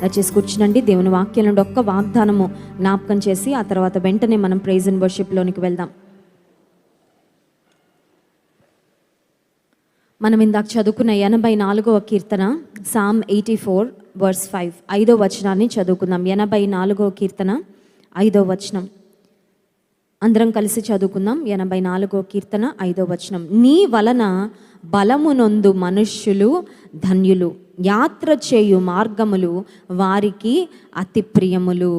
దయచేసి కూర్చునండి. దేవుని వాక్యం నుండి ఒక్క వాగ్దానము జ్ఞాపకం చేసి ఆ తర్వాత వెంటనే మనం ప్రైజ్ అండ్ వర్షిప్లోనికి వెళ్దాం. మనం ఇందాక చదువుకున్న 84వ కీర్తన సామ్ 84 verse 5 5వ వచనాన్ని చదువుకుందాం. 84వ కీర్తన 5వ వచనం అందరం కలిసి చదువుకుందాం. 84వ కీర్తన 5వ వచనం. నీ వలన బలమునొందు మనుష్యులు ధన్యులు, యాత్ర చేయు మార్గములు వారికి అతి ప్రియములు.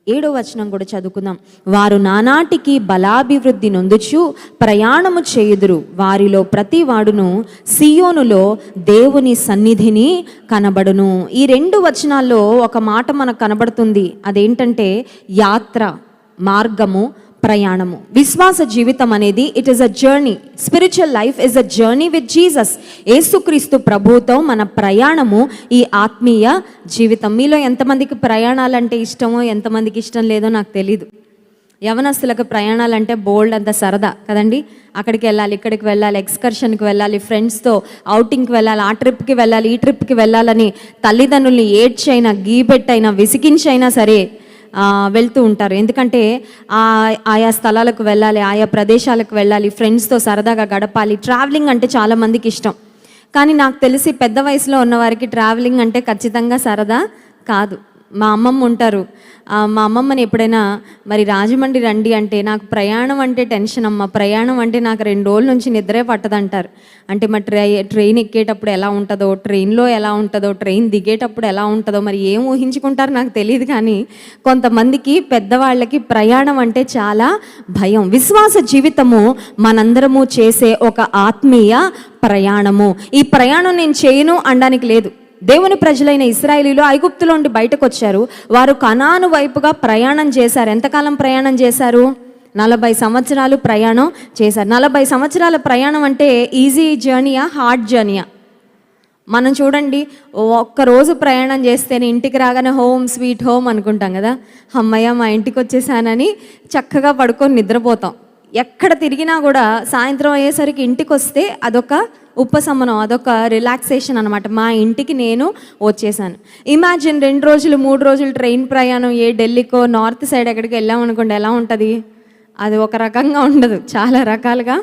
7వ వచనం కూడా చదువుకుందాం. వారు నానాటికి బలాభివృద్ధి నొందుచు ప్రయాణము చేయుదురు, వారిలో ప్రతి వాడును సియోనులో దేవుని సన్నిధిని కనబడును. ఈ 2 వచనాల్లో ఒక మాట మనకు కనబడుతుంది. అదేంటంటే యాత్ర, మార్గము, ప్రయాణము. విశ్వాస జీవితం అనేది it is a journey. Spiritual life is a journey with Jesus. యేసుక్రీస్తు ప్రభువుతో మన ప్రయాణము ఈ ఆత్మీయ జీవితం. మీలో ఎంతమందికి ప్రయాణాలంటే ఇష్టమో ఎంతమందికి ఇష్టం లేదో నాకు తెలీదు. యవనస్తులకు ప్రయాణాలంటే బోల్డ్ అంత సరదా కదండి. అక్కడికి వెళ్ళాలి, ఇక్కడికి వెళ్ళాలి, ఎక్స్కర్షన్కి వెళ్ళాలి, ఫ్రెండ్స్తో అవుటింగ్కి వెళ్ళాలి, ఆ ట్రిప్కి వెళ్ళాలి, ఈ ట్రిప్కి వెళ్ళాలని తల్లిదండ్రుల్ని ఏడ్చైనా గీబెట్టైనా విసిగించైనా సరే వెళ్తూ ఉంటారు. ఎందుకంటే ఆయా స్థలాలకు వెళ్ళాలి, ఆయా ప్రదేశాలకు వెళ్ళాలి, ఫ్రెండ్స్తో సరదాగా గడపాలి. ట్రావెలింగ్ అంటే చాలామందికి ఇష్టం. కానీ నాకు తెలిసి పెద్ద వయసులో ఉన్నవారికి ట్రావెలింగ్ అంటే ఖచ్చితంగా సరదా కాదు. మా అమ్మమ్మ ఉంటారు. మా అమ్మమ్మని ఎప్పుడైనా మరి రాజమండ్రి రండి అంటే నాకు ప్రయాణం అంటే టెన్షన్ అమ్మ, ప్రయాణం అంటే నాకు 2 రోజుల నుంచి నిద్రే పట్టదంటారు. అంటే మరి ట్రైన్ ఎక్కేటప్పుడు ఎలా ఉంటుందో, ట్రైన్లో ఎలా ఉంటుందో, ట్రైన్ దిగేటప్పుడు ఎలా ఉంటుందో మరి ఏం ఊహించుకుంటారో నాకు తెలియదు. కానీ కొంతమందికి పెద్దవాళ్ళకి ప్రయాణం అంటే చాలా భయం. విశ్వాస జీవితము మనందరము చేసే ఒక ఆత్మీయ ప్రయాణము. ఈ ప్రయాణం నేను చేయను అనడానికి లేదు. దేవుని ప్రజలైన ఇశ్రాయేలీయులు ఐగుప్తులో నుండి బయటకు వచ్చారు. వారు కనాను వైపుగా ప్రయాణం చేశారు. ఎంతకాలం ప్రయాణం చేశారు? 40 సంవత్సరాలు ప్రయాణం చేశారు. 40 సంవత్సరాల ప్రయాణం అంటే ఈజీ జర్నీయా, హార్డ్ జర్నీయా? మనం చూడండి, ఒక్కరోజు ప్రయాణం చేస్తేనే ఇంటికి రాగానే హోమ్ స్వీట్ హోమ్ అనుకుంటాం కదా. అమ్మయ్య మా ఇంటికి వచ్చేసానని చక్కగా పడుకొని నిద్రపోతాం. ఎక్కడ తిరిగినా కూడా సాయంత్రం అయ్యేసరికి ఇంటికి వస్తే అదొక ఉపశమనం, అదొక రిలాక్సేషన్ అనమాట. మా ఇంటికి నేను వచ్చేసాను. ఇమాజిన్ 2 రోజులు 3 రోజులు ట్రైన్ ప్రయాణం ఢిల్లీకో నార్త్ సైడ్ ఎక్కడికి వెళ్ళామనుకోండి, ఎలా ఉంటుంది? అది ఒక రకంగా ఉండదు, చాలా రకాలుగా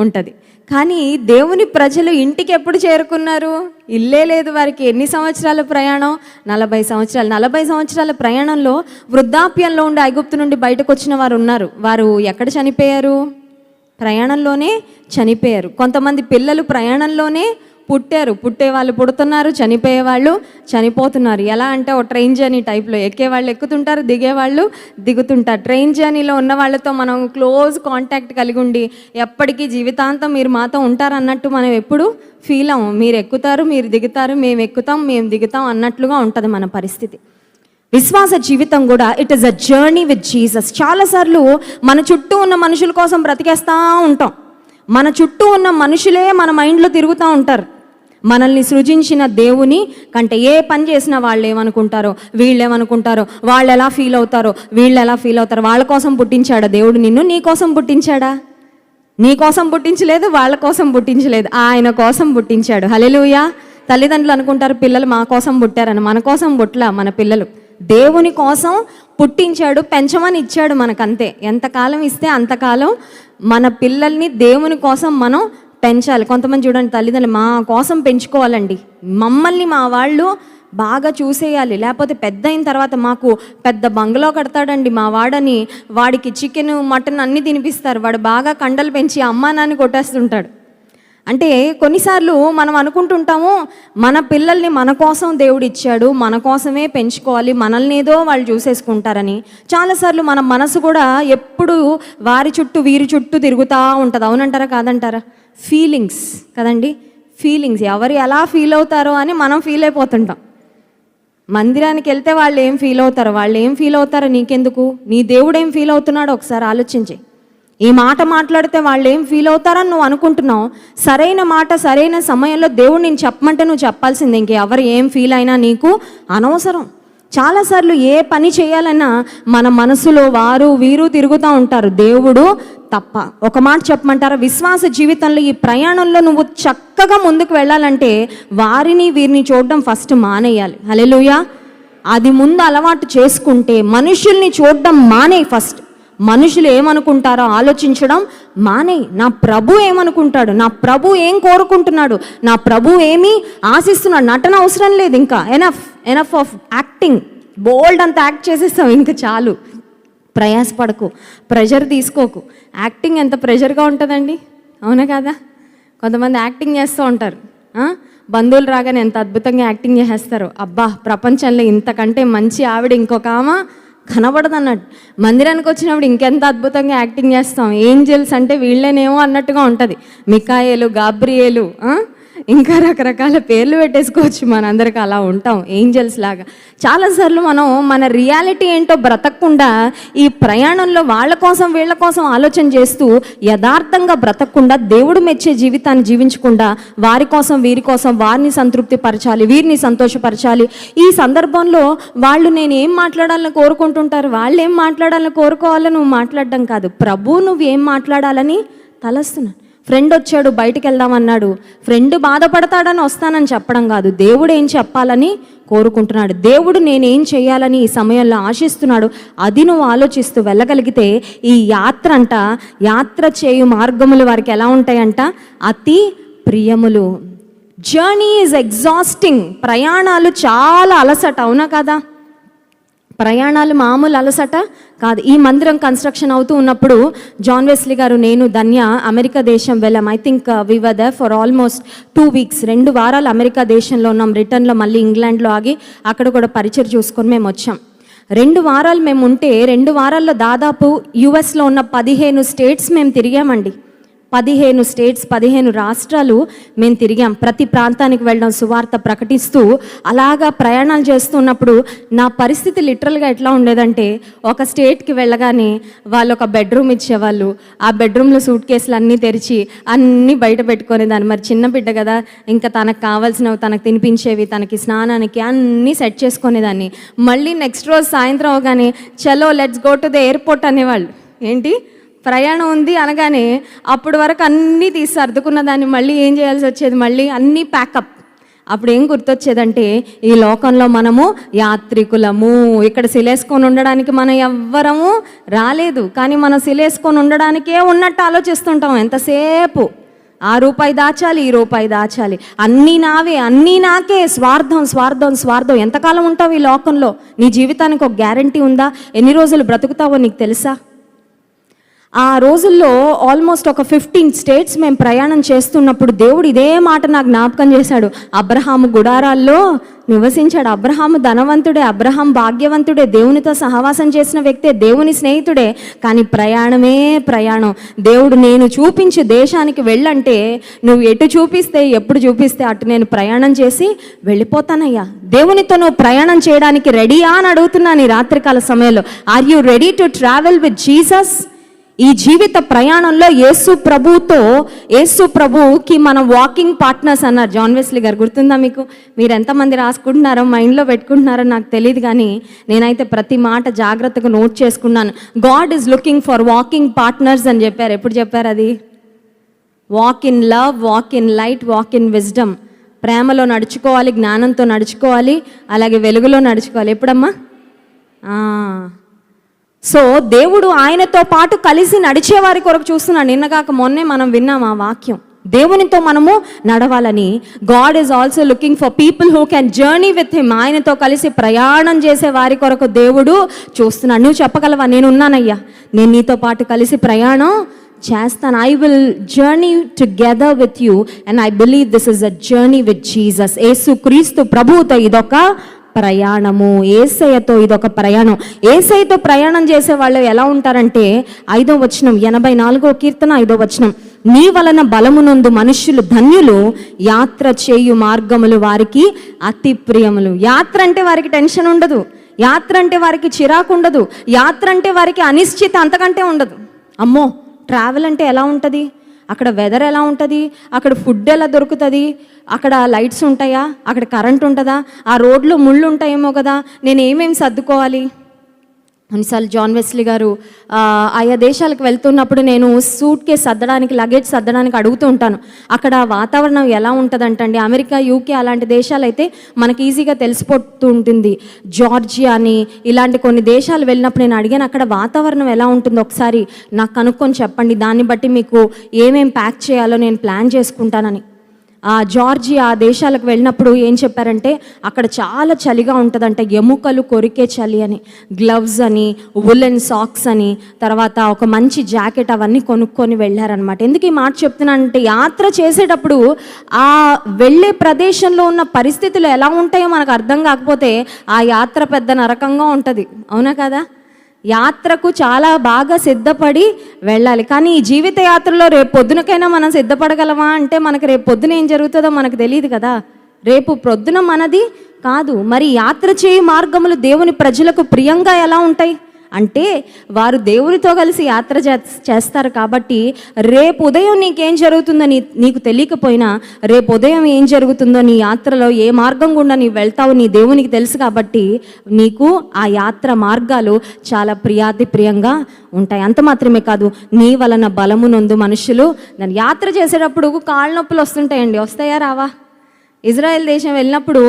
ఉంటుంది. కానీ దేవుని ప్రజలు ఇంటికి ఎప్పుడు చేరుకున్నారు? ఇల్లే లేదు వారికి. ఎన్ని సంవత్సరాల ప్రయాణం? 40 సంవత్సరాలు. 40 సంవత్సరాల ప్రయాణంలో వృద్ధాప్యంలో ఉండి ఐగుప్తు నుండి బయటకు వచ్చిన వారు ఉన్నారు. వారు ఎక్కడ చనిపోయారు? ప్రయాణంలోనే చనిపోయారు. కొంతమంది పిల్లలు ప్రయాణంలోనే పుట్టారు. పుట్టేవాళ్ళు పుడుతున్నారు, చనిపోయేవాళ్ళు చనిపోతున్నారు. ఎలా అంటే ఓ ట్రైన్ జర్నీ టైప్లో ఎక్కేవాళ్ళు ఎక్కుతుంటారు, దిగేవాళ్ళు దిగుతుంటారు. ట్రైన్ జర్నీలో ఉన్న వాళ్ళతో మనం క్లోజ్ కాంటాక్ట్ కలిగి ఉండి ఎప్పటికీ జీవితాంతం మీరు మాతో ఉంటారు అన్నట్టు మనం ఎప్పుడు ఫీల్ అవ్వం. మీరు ఎక్కుతారు, మీరు దిగుతారు, మేము ఎక్కుతాం, మేము దిగుతాం అన్నట్లుగా ఉంటుంది మన పరిస్థితి. విశ్వాస జీవితం కూడా it is a journey with Jesus. చాలాసార్లు మన చుట్టూ ఉన్న మనుషుల కోసం బ్రతికేస్తూ ఉంటాం. మన చుట్టూ ఉన్న మనుషులే మన మైండ్లో తిరుగుతూ ఉంటారు. మనల్ని సృజించిన దేవుని కంటే ఏ పని చేసినా వాళ్ళు ఏమనుకుంటారో, వీళ్ళు ఏమనుకుంటారో, వాళ్ళు ఎలా ఫీల్ అవుతారో, వీళ్ళు ఎలా ఫీల్ అవుతారో. వాళ్ళ కోసం పుట్టించాడా దేవుడు నిన్ను? నీ కోసం పుట్టించాడా? నీ కోసం పుట్టించలేదు, వాళ్ళ కోసం పుట్టించలేదు, ఆయన కోసం పుట్టించాడు. హల్లెలూయా. తల్లిదండ్రులు అనుకుంటారు పిల్లలు మా కోసం పుట్టారని. మన కోసం పుట్టలా మన పిల్లలు, దేవుని కోసం పుట్టించాడు, పెంచమని ఇచ్చాడు మనకంతే. ఎంతకాలం ఇస్తే అంతకాలం మన పిల్లల్ని దేవుని కోసం మనం పెంచాలి. కొంతమంది చూడండి, తల్లిదండ్రులు మా కోసం పెంచుకోవాలండి, మమ్మల్ని మా వాళ్ళు బాగా చూసేయాలి, లేకపోతే పెద్ద అయిన తర్వాత మాకు పెద్ద బంగ్లా కడతాడండి మా వాడని, వాడికి చికెన్ మటన్ అన్నీ తినిపిస్తారు, వాడు బాగా కండలు పెంచి అమ్మా నాన్ని కొట్టేస్తుంటాడు. అంటే కొన్నిసార్లు మనం అనుకుంటుంటాము మన పిల్లల్ని మన కోసం దేవుడు ఇచ్చాడు, మన కోసమే పెంచుకోవాలి, మనల్ని ఏదో వాళ్ళు చూసేసుకుంటారని. చాలాసార్లు మన మనసు కూడా ఎప్పుడు వారి చుట్టూ వీరి చుట్టూ తిరుగుతూ ఉంటుంది. అవునంటారా కాదంటారా? ఫీలింగ్స్ కదండి, ఫీలింగ్స్. ఎవరు ఎలా ఫీల్ అవుతారో అని మనం ఫీల్ అయిపోతుంటాం. మందిరానికి వెళ్తే వాళ్ళు ఏం ఫీల్ అవుతారో, వాళ్ళు ఏం ఫీల్ అవుతారో నీకెందుకు? నీ దేవుడు ఏం ఫీల్ అవుతున్నాడో ఒకసారి ఆలోచించి. ఈ మాట మాట్లాడితే వాళ్ళు ఏం ఫీల్ అవుతారని నువ్వు అనుకుంటున్నావు. సరైన మాట సరైన సమయంలో దేవుడు నేను చెప్పమంటే నువ్వు చెప్పాల్సిందే. ఇంకెవరు ఏం ఫీల్ అయినా నీకు అనవసరం. చాలాసార్లు ఏ పని చేయాలన్నా మన మనసులో వారు వీరు తిరుగుతూ ఉంటారు, దేవుడు తప్ప. ఒక మాట చెప్పమంటారా? విశ్వాస జీవితంలో ఈ ప్రయాణంలో నువ్వు చక్కగా ముందుకు వెళ్ళాలంటే వారిని వీరిని చూడడం ఫస్ట్ మానేయాలి. హల్లెలూయా. అది ముందు అలవాటు చేసుకుంటే మనుషుల్ని చూడడం మానే. ఫస్ట్ మనుషులు ఏమనుకుంటారో ఆలోచించడం మానే. నా ప్రభు ఏమనుకుంటాడు, నా ప్రభు ఏం కోరుకుంటున్నాడు, నా ప్రభు ఏమి ఆశిస్తున్నాడు. నటన అవసరం లేదు, ఇంకా ఎనఫ్ ఆఫ్ యాక్టింగ్. బోల్డ్ అంత యాక్ట్ చేసేస్తాం, ఇంకా చాలు. ప్రయాసపడకు, ప్రెషర్ తీసుకోకు. యాక్టింగ్ ఎంత ప్రెషర్గా ఉంటుందండి, అవునా కదా? కొంతమంది యాక్టింగ్ చేస్తూ ఉంటారు, బంధువులు రాగానే ఎంత అద్భుతంగా యాక్టింగ్ చేసేస్తారు. అబ్బా, ప్రపంచంలో ఇంతకంటే మంచి ఆవిడ ఇంకొక ఆమె కనబడదు అన్నట్టు. మందిరానికి వచ్చినప్పుడు ఇంకెంత అద్భుతంగా యాక్టింగ్ చేస్తాం. ఏంజెల్స్ అంటే వీళ్ళేనేమో అన్నట్టుగా ఉంటుంది. మికాయేలు, గాబ్రియేలు, ఇంకా రకరకాల పేర్లు పెట్టేసుకోవచ్చు. మనందరికీ అలా ఉంటాం, ఏంజల్స్ లాగా. చాలాసార్లు మనం మన రియాలిటీ ఏంటో బ్రతకకుండా ఈ ప్రయాణంలో వాళ్ళ కోసం వీళ్ళ కోసం ఆలోచన చేస్తూ యథార్థంగా బ్రతకకుండా, దేవుడు మెచ్చే జీవితాన్ని జీవించకుండా వారి కోసం వీరి కోసం వారిని సంతృప్తి పరచాలి, వీరిని సంతోషపరచాలి. ఈ సందర్భంలో వాళ్ళు నేను ఏం మాట్లాడాలని కోరుకుంటుంటారు, వాళ్ళు ఏం మాట్లాడాలని కోరుకోవాలని నువ్వు మాట్లాడడం కాదు, ప్రభు నువ్వు ఏం మాట్లాడాలని తలస్తున్నాను. ఫ్రెండ్ వచ్చాడు, బయటికి వెళ్దామన్నాడు, ఫ్రెండ్ బాధపడతాడని వస్తానని చెప్పడం కాదు, దేవుడు ఏం చెప్పాలని కోరుకుంటున్నాడు, దేవుడు నేనేం చేయాలని ఈ సమయంలో ఆశిస్తున్నాడు, అది నువ్వు ఆలోచిస్తూ వెళ్ళగలిగితే ఈ యాత్ర చేయు మార్గములు వారికి ఎలా ఉంటాయంట, అతి ప్రియములు. Journey is exhausting. ప్రయాణాలు చాలా అలసట, అవునా కదా? ప్రయాణాలు మామూలు అలసట కాదు. ఈ మందిరం కన్స్ట్రక్షన్ అవుతూ ఉన్నప్పుడు జాన్ వెస్లీ గారు, నేను, ధన్య అమెరికా దేశం వెళ్ళాం. I think we were there for almost 2 weeks. 2 వారాలు అమెరికా దేశంలో ఉన్నాం. రిటర్న్లో మళ్ళీ ఇంగ్లాండ్లో ఆగి అక్కడ కూడా పరిచయం చూసుకొని మేము వచ్చాం. 2 వారాలు మేము ఉంటే 2 వారాల్లో దాదాపు యుఎస్లో ఉన్న 15 స్టేట్స్ మేము తిరిగామండి. 15 స్టేట్స్, 15 రాష్ట్రాలు మేము తిరిగాం. ప్రతి ప్రాంతానికి వెళ్ళడం, సువార్త ప్రకటిస్తూ అలాగా ప్రయాణాలు చేస్తున్నప్పుడు నా పరిస్థితి లిటరల్గా ఎట్లా ఉండేదంటే, ఒక స్టేట్కి వెళ్ళగానే వాళ్ళు ఒక బెడ్రూమ్ ఇచ్చేవాళ్ళు. ఆ బెడ్రూమ్లో సూట్ కేసులు అన్నీ తెరిచి అన్నీ బయట పెట్టుకునేదాన్ని. మరి చిన్న బిడ్డ కదా, ఇంకా తనకు కావాల్సినవి, తనకు తినిపించేవి, తనకి స్నానానికి అన్నీ సెట్ చేసుకునేదాన్ని. మళ్ళీ నెక్స్ట్ రోజు సాయంత్రం అవగానే చలో let's go to the airport అనేవాళ్ళు. ఏంటి ప్రయాణం ఉంది అనగానే అప్పటి వరకు అన్నీ తీసి సర్దుకున్న దాన్ని మళ్ళీ ఏం చేయాల్సి వచ్చేది, మళ్ళీ అన్నీ ప్యాకప్. అప్పుడు ఏం గుర్తొచ్చేదంటే, ఈ లోకంలో మనము యాత్రికులము. ఇక్కడ శిలేసుకొని ఉండడానికి మనం ఎవ్వరము రాలేదు, కానీ మనం శిలేసుకొని ఉండడానికే ఉన్నట్టు ఆలోచిస్తుంటాం ఎంతసేపు. ₹1 దాచాలి, ₹1 దాచాలి, అన్నీ నావే, అన్నీ నాకే, స్వార్థం స్వార్థం స్వార్థం. ఎంతకాలం ఉంటావు ఈ లోకంలో? నీ జీవితానికి ఒక గ్యారంటీ ఉందా? ఎన్ని రోజులు బ్రతుకుతావో నీకు తెలుసా? ఆ రోజుల్లో ఆల్మోస్ట్ ఒక 15 స్టేట్స్ మేము ప్రయాణం చేస్తున్నప్పుడు దేవుడు ఇదే మాట నాకు జ్ఞాపకం చేశాడు. అబ్రహాము గుడారాల్లో నివసించాడు. అబ్రహాము ధనవంతుడే, అబ్రహాం భాగ్యవంతుడే, దేవునితో సహవాసం చేసిన వ్యక్తే, దేవుని స్నేహితుడే. కానీ ప్రయాణమే ప్రయాణం. దేవుడు నేను చూపించే దేశానికి వెళ్ళంటే నువ్వు ఎటు చూపిస్తే, ఎప్పుడు చూపిస్తే అటు నేను ప్రయాణం చేసి వెళ్ళిపోతానయ్యా. దేవునితో నువ్వు ప్రయాణం చేయడానికి రెడీయా అని అడుగుతున్నాను ఈ రాత్రికాల సమయంలో. Are you ready to travel with Jesus? ఈ జీవిత ప్రయాణంలో యేసు ప్రభువుకి మనం వాకింగ్ పార్ట్నర్స్ అన్నారు జాన్ వెస్లీ గారు. గుర్తుందా మీకు? మీరు ఎంతమంది రాసుకుంటున్నారో, మైండ్లో పెట్టుకుంటున్నారో నాకు తెలియదు, కానీ నేనైతే ప్రతి మాట జాగ్రత్తగా నోట్ చేసుకున్నాను. God is looking for walking partners అని చెప్పారు. ఎప్పుడు చెప్పారు అది? Walk in love, walk in light, walk in wisdom. ప్రేమలో నడుచుకోవాలి, జ్ఞానంతో నడుచుకోవాలి, అలాగే వెలుగులో నడుచుకోవాలి. ఎప్పుడమ్మా? సో దేవుడు ఆయనతో పాటు కలిసి నడిచే వారి కొరకు చూస్తున్నాడు. నిన్నగాక మొన్నే మనం విన్నాం ఆ వాక్యం. దేవునితో మనము నడవాలని. God is also looking for people who can journey with him. ఆయనతో కలిసి ప్రయాణం చేసే వారి కొరకు దేవుడు చూస్తున్నాడు. నువ్వు చెప్పగలవా, నేను ఉన్నానయ్యా, నేను నీతో పాటు కలిసి ప్రయాణం చేస్తాను. I will journey together with you and I believe this is a journey with Jesus. Yesu Kristu ప్రభువుతో ఇదొక ప్రయాణము, యేసయ్యతో ఇదొక ప్రయాణం. యేసయ్యతో ప్రయాణం చేసే వాళ్ళు ఎలా ఉంటారంటే, 5వ వచనం, 84వ కీర్తన 5వ వచనం, నీ వలన బలమునందు మనుష్యులు ధన్యులు, యాత్ర చేయు మార్గములు వారికి అతి ప్రియములు. యాత్ర అంటే వారికి టెన్షన్ ఉండదు, యాత్ర అంటే వారికి చిరాకు ఉండదు, యాత్ర అంటే వారికి అనిశ్చిత అంతకంటే ఉండదు. అమ్మో, ట్రావెల్ అంటే ఎలా ఉంటుంది, అక్కడ వెదర్ ఎలా ఉంటుంది, అక్కడ ఫుడ్ ఎలా దొరుకుతుంది, అక్కడ లైట్స్ ఉంటాయా, అక్కడ కరెంట్ ఉంటుందా, ఆ రోడ్లో ముళ్ళు ఉంటాయేమో కదా, నేను ఏమేమి సర్దుకోవాలి. కొన్నిసార్లు జాన్ వెస్లీ గారు ఆయా దేశాలకు వెళ్తున్నప్పుడు నేను సూట్ కేస్ సర్దడానికి, లగేజ్ సర్దడానికి అడుగుతూ ఉంటాను. అక్కడ వాతావరణం ఎలా ఉంటుందంటండి, అమెరికా, యూకే అలాంటి దేశాలు అయితే మనకి ఈజీగా తెలిసిపోతూ ఉంటుంది. జార్జియా అని ఇలాంటి కొన్ని దేశాలు వెళ్ళినప్పుడు నేను అడిగాను, అక్కడ వాతావరణం ఎలా ఉంటుందో ఒకసారి నాకు కనుక్కొని చెప్పండి, దాన్ని బట్టి మీకు ఏమేం ప్యాక్ చేయాలో నేను ప్లాన్ చేసుకుంటానని. జార్జియా దేశాలకు వెళ్ళినప్పుడు ఏం చెప్పారంటే అక్కడ చాలా చలిగా ఉంటుందంట, ఎముకలు కొరికే చలి అని, గ్లవ్స్ అని, వులెన్ సాక్స్ అని, తర్వాత ఒక మంచి జాకెట్ అవన్నీ కొనుక్కొని వెళ్ళారనమాట. ఎందుకు ఈ మాట చెప్తున్నానంటే యాత్ర చేసేటప్పుడు ఆ వెళ్ళే ప్రదేశంలో ఉన్న పరిస్థితులు ఎలా ఉంటాయో మనకు అర్థం కాకపోతే ఆ యాత్ర పెద్ద నరకంగా ఉంటుంది. అవునా కదా? యాత్రకు చాలా బాగా సిద్ధపడి వెళ్ళాలి. కానీ ఈ జీవిత యాత్రలో రేపు పొద్దునకైనా మనం సిద్ధపడగలమా అంటే మనకు రేపు పొద్దున ఏం జరుగుతుందో మనకు తెలియదు కదా. రేపు పొద్దున మనది కాదు. మరి యాత్ర చేయి మార్గములు దేవుని ప్రజలకు ప్రియంగా ఎలా ఉంటాయి అంటే వారు దేవునితో కలిసి యాత్ర చేస్తారు కాబట్టి రేపు ఉదయం నీకేం జరుగుతుందో నీకు తెలియకపోయినా రేపు ఉదయం ఏం జరుగుతుందో నీ యాత్రలో ఏ మార్గం గుండా నీ వెళ్తావో నీ దేవునికి తెలుసు కాబట్టి నీకు ఆ యాత్ర మార్గాలు చాలా ప్రియంగా ఉంటాయి. అంత మాత్రమే కాదు, నీ వలన బలము నొందు మనుషులు. దాన్ని యాత్ర చేసేటప్పుడు కాళ్ళ నొప్పులు వస్తుంటాయండి. వస్తాయా రావా? ఇజ్రాయెల్ దేశం వెళ్ళినప్పుడు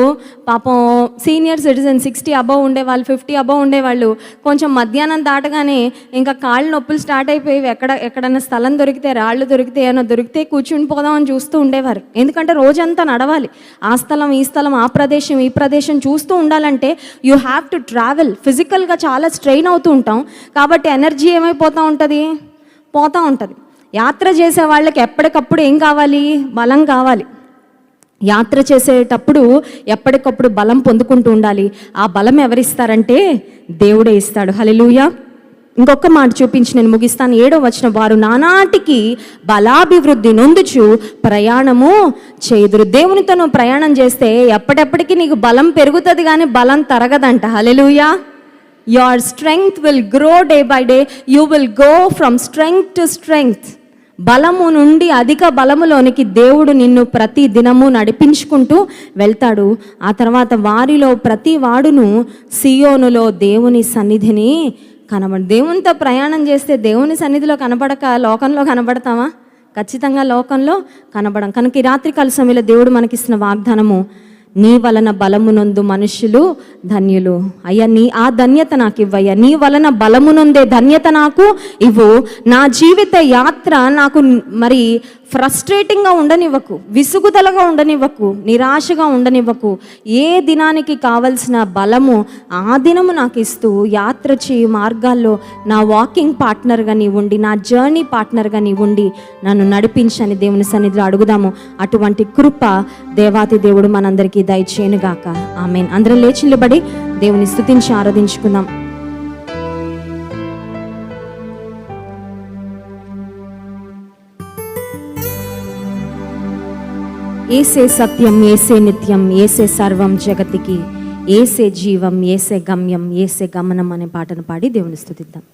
పాపం సీనియర్ సిటిజన్ 60 అబవ్ ఉండేవాళ్ళు, 50 అబవ్ ఉండేవాళ్ళు కొంచెం మధ్యాహ్నం దాటగానే ఇంకా కాళ్ళు నొప్పులు స్టార్ట్ అయిపోయి ఎక్కడన్నా స్థలం దొరికితే, రాళ్ళు దొరికితే, ఏమైనా దొరికితే కూర్చుని పోదామని చూస్తూ ఉండేవారు. ఎందుకంటే రోజంతా నడవాలి, ఆ స్థలం ఈ స్థలం, ఆ ప్రదేశం ఈ ప్రదేశం చూస్తూ ఉండాలంటే యూ హ్యావ్ టు ట్రావెల్. ఫిజికల్గా చాలా స్ట్రెయిన్ అవుతూ ఉంటాం కాబట్టి ఎనర్జీ ఏమైపోతూ ఉంటుంది, పోతూ ఉంటుంది. యాత్ర చేసే వాళ్ళకి ఎప్పటికప్పుడు ఏం కావాలి? బలం కావాలి. యాత్ర చేసేటప్పుడు ఎప్పటికప్పుడు బలం పొందుకుంటూ ఉండాలి. ఆ బలం ఎవరిస్తారంటే దేవుడే ఇస్తాడు. హల్లెలూయా. ఇంకొక మాట చూపించి నేను ముగిస్తాను. 7వ వచనం, వారు నానాటికి బలాభివృద్ధి నొందుచు ప్రయాణము చేదురు. దేవునితో నువ్వు ప్రయాణం చేస్తే ఎప్పటికీ నీకు బలం పెరుగుతుంది కానీ బలం తరగదంట. Hallelujah. Your strength will grow day by day. You will go from strength to strength. బలము నుండి అధిక బలములోనికి దేవుడు నిన్ను ప్రతి దినము నడిపించుకుంటూ వెళ్తాడు. ఆ తర్వాత వారిలో ప్రతి వాడును సియోనులో దేవుని సన్నిధిని దేవునితో ప్రయాణం చేస్తే దేవుని సన్నిధిలో కనబడక లోకంలో కనబడతామా? ఖచ్చితంగా లోకంలో కనబడం. కనుక ఈ రాత్రికాల సమయంలో దేవుడు మనకిస్తున్న వాగ్దానము, నీ వలన బలమునొందు మనుషులు ధన్యులు. అయ్యా ఆ ధన్యత నాకు ఇవ్వయ్యా, నీ వలన బలమునొందే ధన్యత నాకు ఇవ్వు. నా జీవిత యాత్ర నాకు మరి ఫ్రస్ట్రేటింగ్గా ఉండనివ్వకు, విసుగుదలగా ఉండనివ్వకు, నిరాశగా ఉండనివ్వకు. ఏ దినానికి కావలసిన బలము ఆ దినము నాకు ఇస్తూ యాత్ర చేయు మార్గాల్లో నా వాకింగ్ పార్ట్నర్గా నీ ఉండి, నా జర్నీ పార్ట్నర్గా నీ ఉండి నన్ను నడిపించని దేవుని సన్నిధిలో అడుగుదాము. అటువంటి కృప దేవాతి దేవుడు మనందరికీ దయచేయనుగాక. ఆమేన్. అందరం లేచి నిలబడి దేవుని స్తుతించి ఆరాధించుకుందాం. ఏసే సత్యం, ఏసే నిత్యం, ఏసే సర్వం జగతికి, ఏసే జీవం, ఏసే గమ్యం, ఏసే గమనం అనే పాటను పాడి దేవుని స్తుతిద్దాం.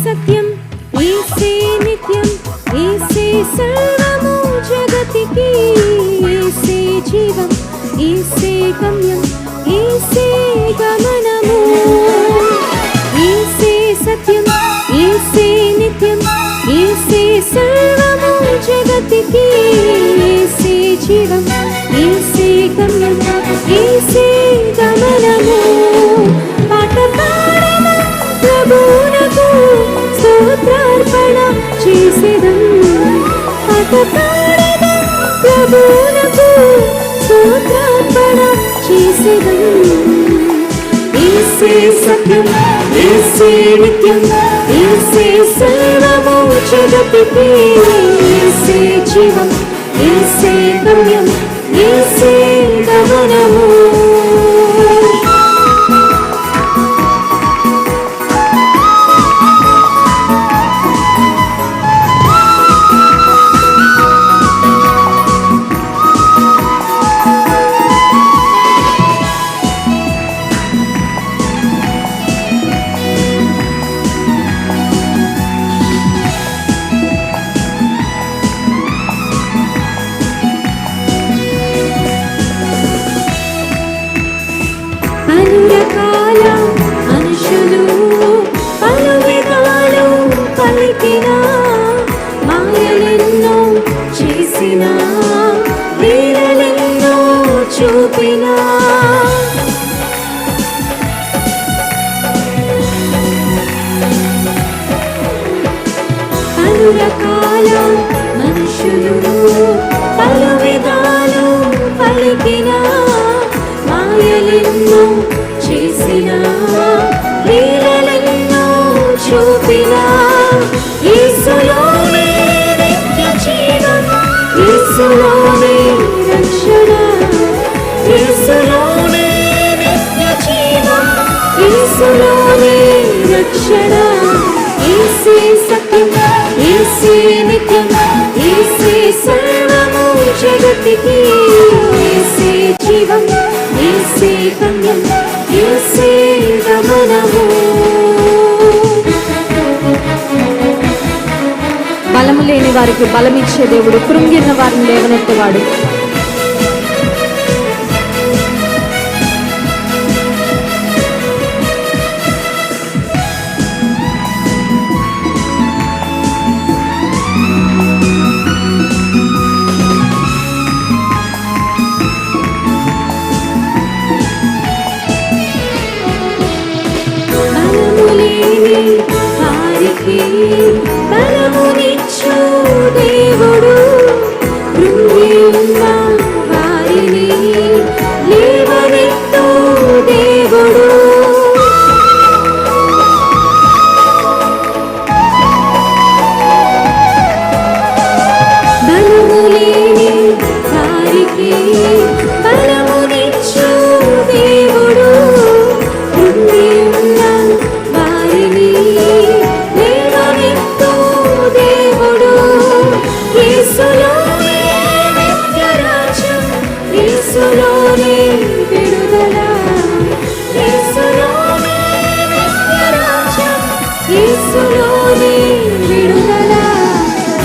సత్యం, ఏసే నిత్యం, ఏసే సర్వము జగతికి, ఏసే జీవం, ఏసే గమ్యం, ఏసే గమనము. ఏసే సత్యం, ఏసే నిత్యం, ఏసే సర్వము జగతికి, ఏసే జీవం, ఏసే గమ్యం, ఏసే గమనము. పాట పాడెదం ప్రభువునకు, స్తోత్రార్పణ చేసెదం. పాట పాడెదం ప్రభువునకు, స్తోత్రార్పణ చేసెదం. యేసే సత్యం, యేసే నిత్యం, యేసే సర్వము జగతికి, యేసే జీవం, యేసే గమ్యం, యేసే గమనము. పలు రకాల మనుషులు పలు విధాలు పలికినా, మాయలెన్నో చేసినా, లీలలెన్నో చూపినా, పలు రకాల మనుషులు పలు విధాలు పలికినా, మాయలెన్నో చేసినా, లీలలెన్నో చూపినా, యేసులోనే నిత్య జీవం, యేసులోనే రక్షణ, యేసులోనే నిత్య జీవం, యేసులోనే రక్షణ, యేసే సత్యం, యేసే నిత్యం, యేసే సర్వము జగతికి, యేసే జీవం, యేసే గమ్యం, యేసే గమనము. బలము లేని వారికి బలమిచ్చే దేవుడు, కృంగిన వారిని లేవనెత్తేవాడు. వారికి బలమునిచ్చు దేవుడు, కృంగి ఉన్న వారిని లేవనెత్తు దేవుడు, బలము లేని వారికి బలమునిచ్చు దేవుడు, కృంగి ఉన్న వారిని లేవనెత్తు దేవుడు, యేసులోనే నిత్య రాజ్యం, యేసులోనే విడుదల, యేసులోనే నిత్య రాజ్యం, యేసులోనే విడుదల,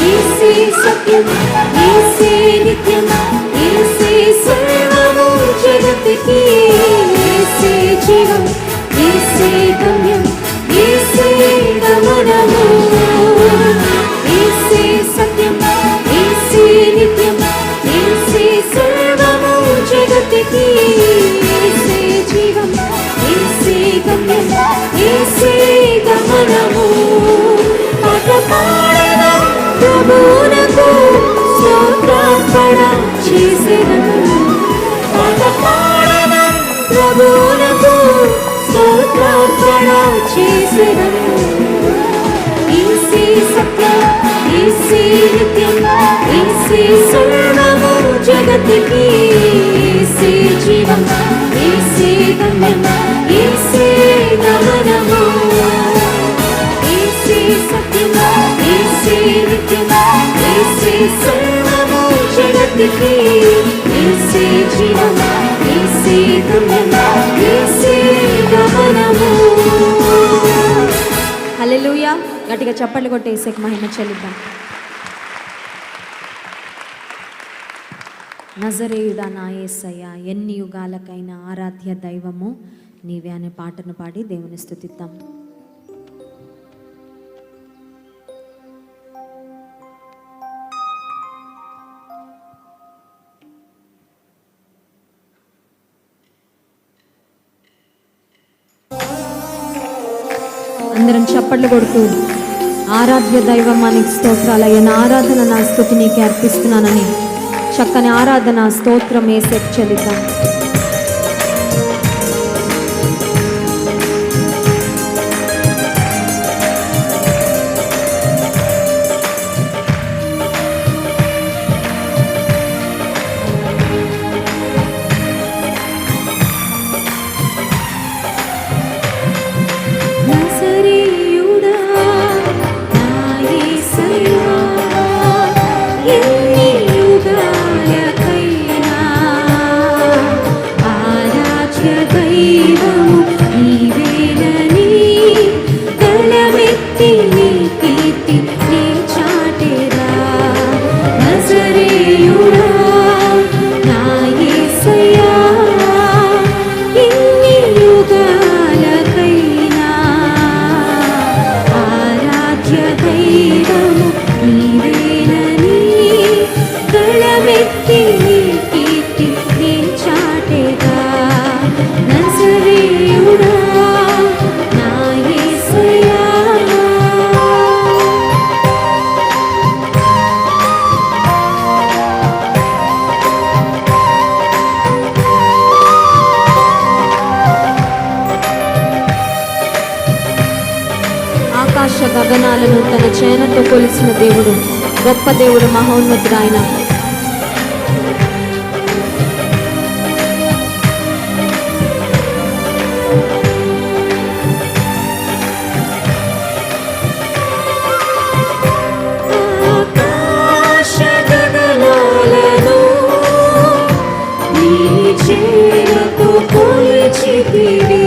యేసే సత్యం, యేసే నిత్యం, యేసే సర్వము జగతికి, యేసే జీవం, యేసే గమ్యం, యేసే గమనము, యేసే సత్యం, యేసే నిత్యం, యేసే సర్వము జగతికి, యేసే జీవం, యేసే గమ్యం, యేసే గమనము. పాట పాడెదం ప్రభువునకు, స్తోత్రార్పణ చేసెదము, పాట పాడెదం ప్రభువునకు, స్తోత్రార్పణ చేసెదము, యేసే సత్యం, యేసే నిత్యం, యేసే సర్వము జగతికి, యేసే జీవం, యేసే గమ్యం, యేసే గమనము, యేసే సత్యం, యేసే నిత్యం, యేసే సర్వము జగతికి, యేసే జీవం, యేసే గమ్యం, యేసే గమనము. హల్లెలూయా. గట్టిగా చప్పట్లు కొట్టి యేసుకి మహిమ చెల్లిద్దాం. నజరేయుడా నా యేసయ్య, ఎన్ని యుగాలకైనా ఆరాధ్య దైవము నీవే అనే పాటను పాడి దేవుని స్తుతిద్దాం. అందరం చప్పట్లు కొడుతూ ఆరాధ్య దైవమానికి స్తోత్రాలయ్య, నా ఆరాధన నా స్తుతి నీకే అర్పిస్తున్నానని చక్కని ఆరాధన స్తోత్రం యేసుకి చెల్లిద్దాం. ఆకాశ గగనాలను తన చేనతో కొలిసిన దేవుడు, గొప్ప దేవుడు, మహోన్నతుడు ఆయన. ఆకాశ గగనాలను నీ చేనతో కొలిచితివి.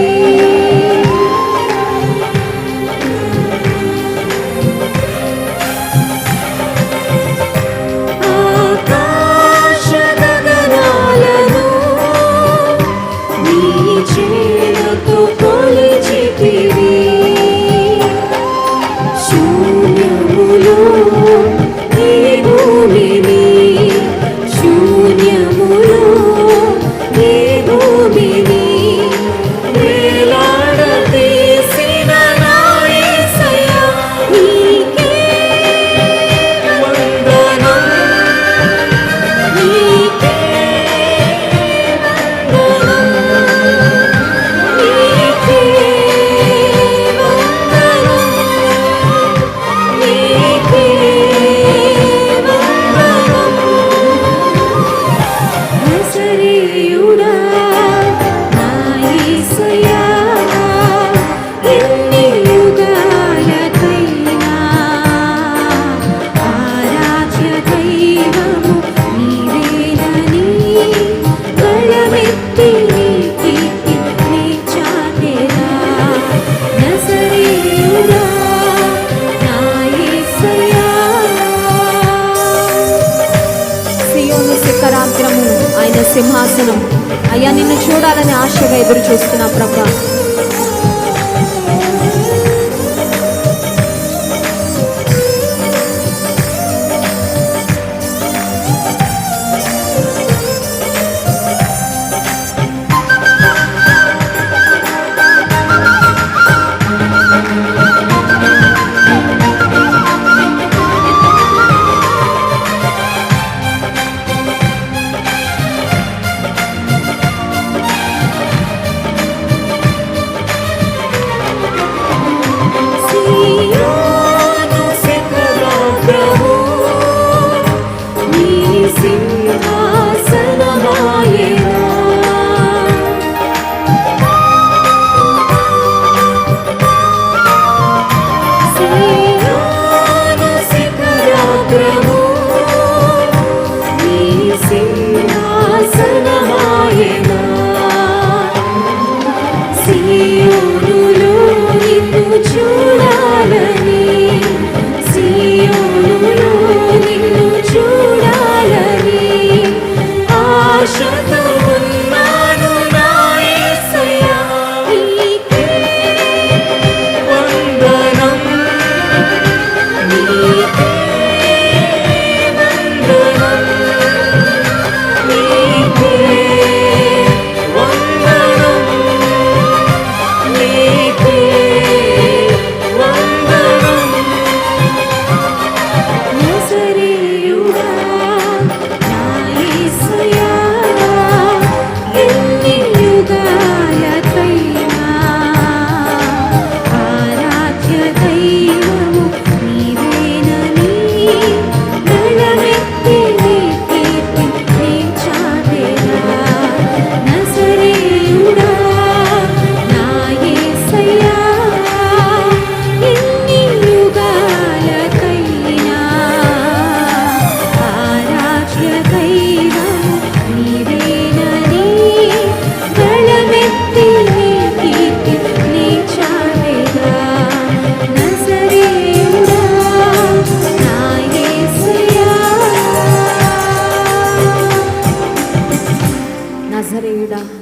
ఆయన సింహాసనం. అయ్యా, నిన్ను చూడాలని ఆశగా ఎదురు చూస్తున్నా ప్రభా.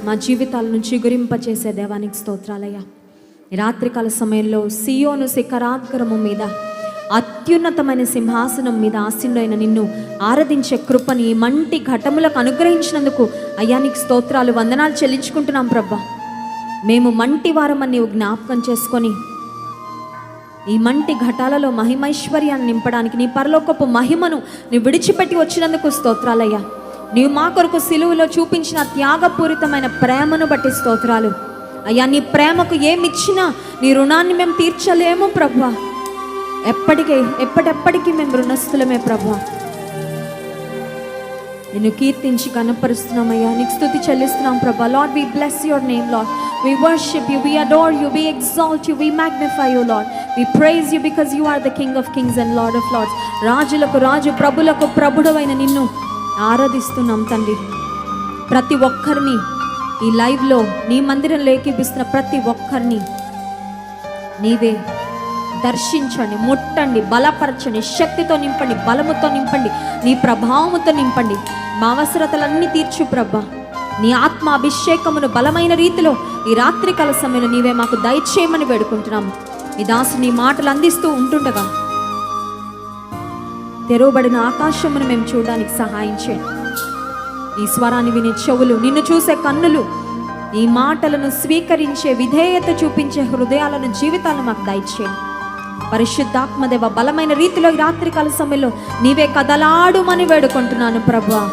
మా జీవితాలను చిగురింపచేసే దేవానికి స్తోత్రాలయ్యా. రాత్రికాల సమయంలో సియోను శిఖరాగ్రము మీద అత్యున్నతమైన సింహాసనం మీద ఆసీనుడైన నిన్ను ఆరాధించే కృపని మంటి ఘటములకు అనుగ్రహించినందుకు అయ్యా నీకు స్తోత్రాలు, వందనాలు చెల్లించుకుంటున్నాం ప్రభా. మేము మంటి వారమని నీవు జ్ఞాపకం చేసుకొని ఈ మంటి ఘటాలలో మహిమైశ్వర్యాన్ని నింపడానికి నీ పరలోకపు మహిమను నీ విడిచిపెట్టి వచ్చినందుకు స్తోత్రాలయ్యా. నీవు మా కొరకు సిలువలో చూపించిన త్యాగపూరితమైన ప్రేమను బట్టి స్తోత్రాలు అయ్యా. నీ ప్రేమకు ఏమిచ్చినా నీ రుణాన్ని మేము తీర్చలేము ప్రభువా. ఎప్పటికీ మేము రుణస్థులమే ప్రభువా. నిన్ను కీర్తించి కనపరుస్తున్నామయ్యా, నీకు స్తుతి చెల్లిస్తున్నాం ప్రభా. Lord, we bless your name Lord. We worship you, we adore you, we exalt you, we magnify you Lord. We praise you because you are the King of kings and Lord of lords. రాజులకు రాజు, ప్రభులకు ప్రభుడవైన నిన్ను ఆరాధిస్తున్నాం తండ్రి. ప్రతి ఒక్కరిని ఈ లైవ్లో నీ మందిరంలో ఏకీపిస్తున్న ప్రతి ఒక్కరిని నీవే దర్శించండి, ముట్టండి, బలపరచండి, శక్తితో నింపండి, బలముతో నింపండి, నీ ప్రభావముతో నింపండి. మా అవసరతలన్నీ తీర్చు ప్రభా. నీ ఆత్మ అభిషేకమును బలమైన రీతిలో ఈ రాత్రికాల సమయంలో నీవే మాకు దయచేయమని వేడుకుంటున్నాము. నీ దాసు నీ మాటలు అందిస్తూ ఉంటుండగా తెరవబడిన ఆకాశమును మేము చూడడానికి సహాయం చేయండి. నీ స్వరాన్ని వినే చెవులు, నిన్ను చూసే కన్నులు, నీ మాటలను స్వీకరించే విధేయత చూపించే హృదయాలను, జీవితాలను మాకు దయచేయండి. పరిశుద్ధాత్మదేవ బలమైన రీతిలో ఈ రాత్రికాల సమయంలో నీవే కదలాడుమని వేడుకుంటున్నాను ప్రభువా.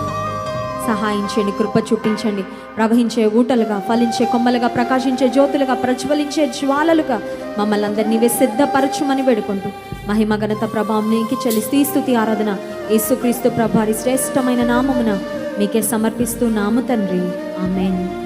సహాయం చేయండి, కృప చూపించండి. ప్రవహించే ఊటలుగా, ఫలించే కొమ్మలుగా, ప్రకాశించే జ్యోతులుగా, ప్రజ్వలించే జ్వాలలుగా మమ్మల్ని అందరినీ నీవే సిద్ధపరచుమని వేడుకుంటూ మహిమ ఘనత ప్రభావం నీకు చెల్లిస్తూ ఈ స్తుతి ఆరాధన యేసుక్రీస్తు ప్రభువారి శ్రేష్టమైన నామమున మీకే సమర్పిస్తూ నాము తండ్రి. ఆమేన్.